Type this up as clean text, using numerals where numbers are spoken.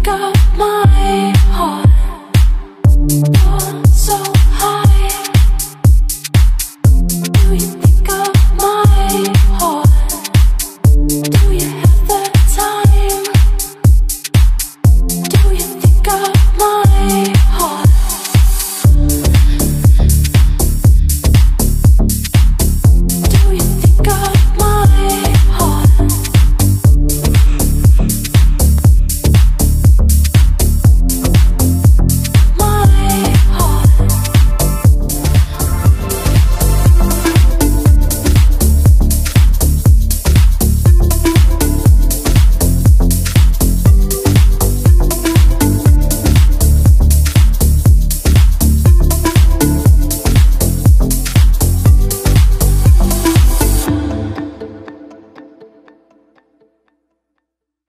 think of my heart? You're so high. Do you think of my heart? Do you have the time? Do you think of